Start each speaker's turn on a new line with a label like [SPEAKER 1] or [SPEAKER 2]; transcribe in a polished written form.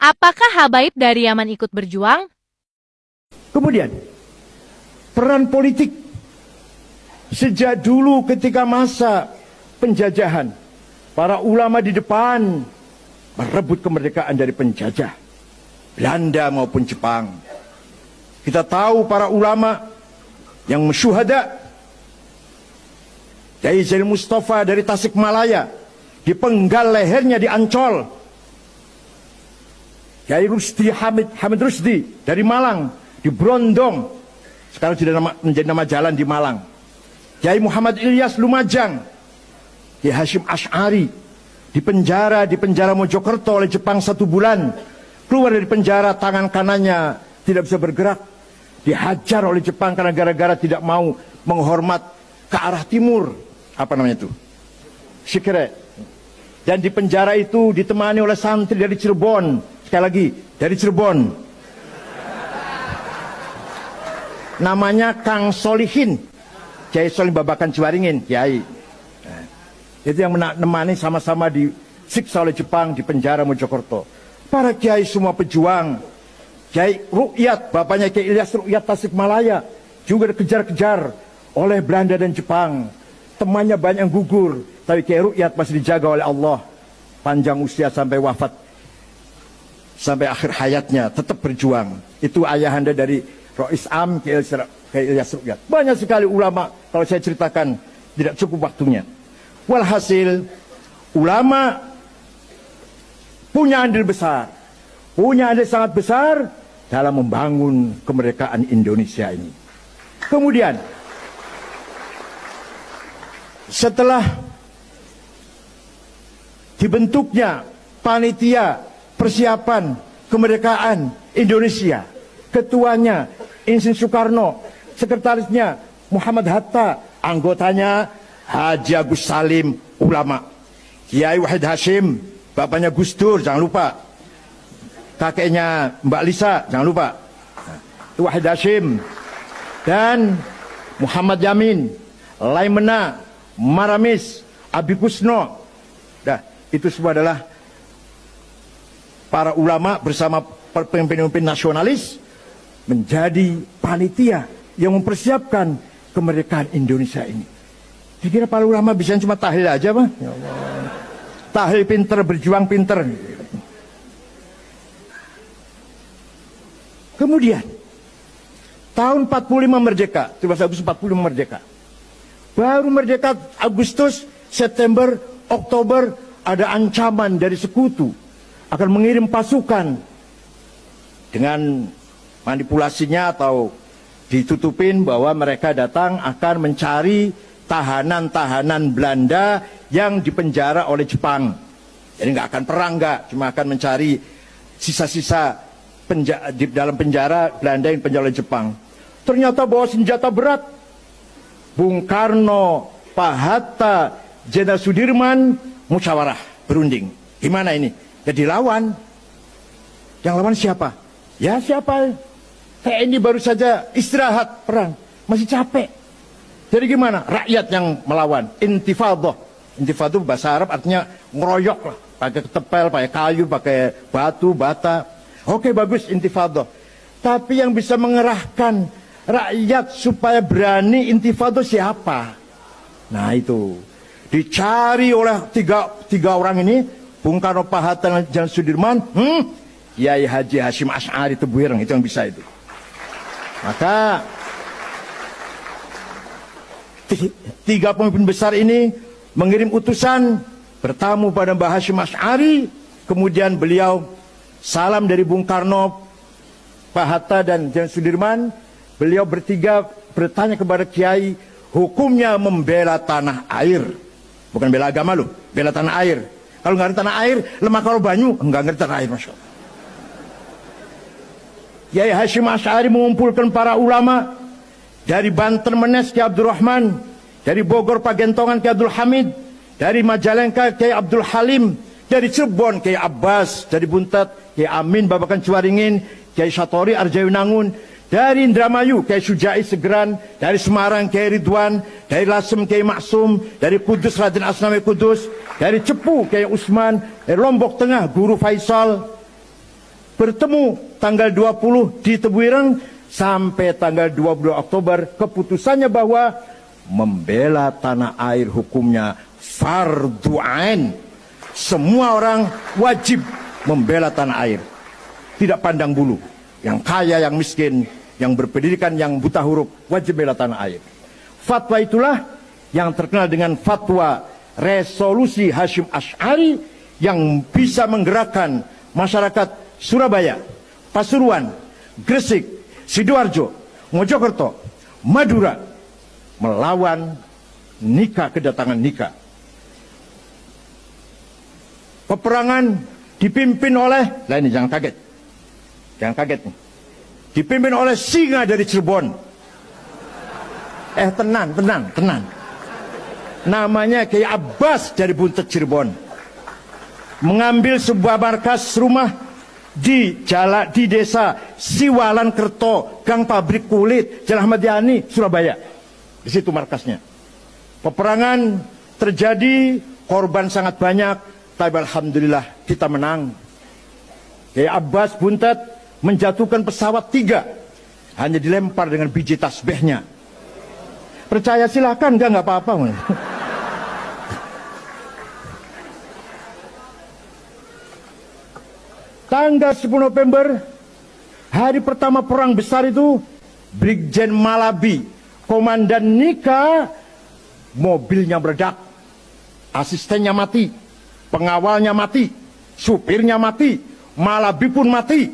[SPEAKER 1] Apakah habaib dari Yaman ikut berjuang?
[SPEAKER 2] Kemudian, peran politik sejak dulu ketika masa penjajahan, para ulama di depan merebut kemerdekaan dari penjajah, Belanda maupun Jepang. Kita tahu para ulama yang syuhada, Kiai Zainal Mustafa dari Tasikmalaya, dipenggal lehernya di Ancol. Kiai Rusdi Hamid Rusdi dari Malang, di Brondong, sekarang sudah menjadi nama jalan di Malang. Kiai Muhammad Ilyas Lumajang, Kiai Hashim Asy'ari di penjara Mojokerto oleh Jepang 1 bulan. Keluar dari penjara, tangan kanannya tidak bisa bergerak, dihajar oleh Jepang karena gara-gara tidak mau menghormat ke arah timur, apa namanya itu, Shikere. Dan di penjara itu ditemani oleh santri dari Cirebon. Sekali lagi, dari Cirebon. Namanya Kang Solihin, Kiai Solihin Babakan Ciwaringin, Kiai. Nah, itu yang menemani sama-sama disiksa oleh Jepang di penjara Mojokerto. Para kiai semua pejuang. Kiai Rukyat, bapaknya Kiai Ilyas Rukyat Tasikmalaya, juga dikejar-kejar oleh Belanda dan Jepang. Temannya banyak yang gugur, tapi Kiai Rukyat masih dijaga oleh Allah. Panjang usia sampai wafat, sampai akhir hayatnya tetap berjuang. Itu ayahanda dari Rois Am, Kiai Ilyas Rukyat. Banyak sekali ulama, kalau saya ceritakan tidak cukup waktunya. Walhasil, ulama punya andil besar, punya andil sangat besar dalam membangun kemerdekaan Indonesia ini. Kemudian, setelah dibentuknya panitia persiapan kemerdekaan Indonesia, ketuanya Insinyur Soekarno, sekretarisnya Muhammad Hatta, anggotanya Haji Agus Salim, ulama. Kiai Wahid Hashim, bapaknya Gus Dur, jangan lupa. Kakeknya Mbak Lisa, jangan lupa. Itu Wahid Hashim. Dan Muhammad Yamin, Laimena, Maramis, Abi Kusno. Nah, itu semua adalah para ulama bersama pemimpin-pemimpin nasionalis menjadi panitia yang mempersiapkan kemerdekaan Indonesia ini. Dikira para ulama bisa cuma tahlil aja, Pak? Ya Allah. Tahlil pinter, berjuang pinter. Kemudian tahun 45 merdeka, 17 Agustus 45 merdeka. Baru merdeka Agustus, September, Oktober ada ancaman dari sekutu akan mengirim pasukan dengan manipulasinya atau ditutupin bahwa mereka datang akan mencari tahanan-tahanan Belanda yang dipenjara oleh Jepang. Jadi nggak akan perang, cuma akan mencari sisa-sisa di dalam penjara Belanda yang dipenjara oleh Jepang. Ternyata bawa senjata berat. Bung Karno, Pak Hatta, Jenderal Sudirman musyawarah, berunding. Gimana ini? Jadi lawan. Yang lawan siapa? Ya siapa? TNI baru saja istirahat perang, masih capek. Jadi gimana? Rakyat yang melawan. Intifadah. Intifadah bahasa Arab artinya ngeroyok lah. Pakai ketepel, pakai kayu, pakai batu, bata. Oke, bagus intifadah. Tapi yang bisa mengerahkan rakyat supaya berani intifadah siapa? Nah itu. Dicari oleh tiga orang ini. Bung Karno, Pak Hatta, dan Sudirman. Kiai Haji Hashim Asy'ari Tebuireng. Itu yang bisa itu. Maka tiga pemimpin besar ini mengirim utusan bertamu pada Mbah Hashim Asy'ari. Kemudian beliau salam dari Bung Karno, Pak Hatta, dan Jenderal Sudirman. Beliau bertiga bertanya kepada Kiai, hukumnya membela tanah air. Bukan bela agama loh, bela tanah air. Kalau nggak ada tanah air, lemah kalau banyu, nggak ngerti tanah air, Masya Allah. Kiai Hashim Asy'ari mengumpulkan para ulama dari Banten Menes Kiai Abdurrahman, dari Bogor Pagentongan Kiai Abdul Hamid, dari Majalengka Kiai Abdul Halim, dari Cirebon Kiai Abbas, dari Buntet Kiai Amin Babakan Ciwaringin, Kiai Satori Arjawinangun, dari Indramayu Kiai Sujai Segeran, dari Semarang Kiai Ridwan, dari Lasem Kiai Maksum, dari Kudus Raden Asnawi Kudus, dari Cepu Kiai Usman, dari Lombok Tengah Guru Faisal, bertemu tanggal 20 di Tebuireng sampai tanggal 22 Oktober, keputusannya bahwa membela tanah air hukumnya fardhu ain. Semua orang wajib membela tanah air, tidak pandang bulu, yang kaya, yang miskin, yang berpendidikan, yang buta huruf, wajib bela tanah air. Fatwa itulah yang terkenal dengan fatwa resolusi Hasyim Asy'ari, yang bisa menggerakkan masyarakat Surabaya, Pasuruan, Gresik, Sidoarjo, Mojokerto, Madura melawan nikah, kedatangan nikah. Peperangan dipimpin oleh, lah ini jangan kaget, jangan kaget nih, dipimpin oleh singa dari Cirebon. Tenang. Namanya Kiai Abbas dari Buntet Cirebon. Mengambil sebuah markas rumah di desa Siwalan Kerto, Gang Pabrik Kulit, Jalan Ahmad Yani, Surabaya. Di situ markasnya. Peperangan terjadi, korban sangat banyak, tapi alhamdulillah kita menang. Kiai Abbas Buntet menjatuhkan pesawat 3, hanya dilempar dengan biji tasbihnya. Percaya silahkan, nggak apa-apa. Tanggal 10 November, hari pertama perang besar itu, Brigjen Malabi, komandan Nika, mobilnya meledak, asistennya mati, pengawalnya mati, supirnya mati, Malabi pun mati.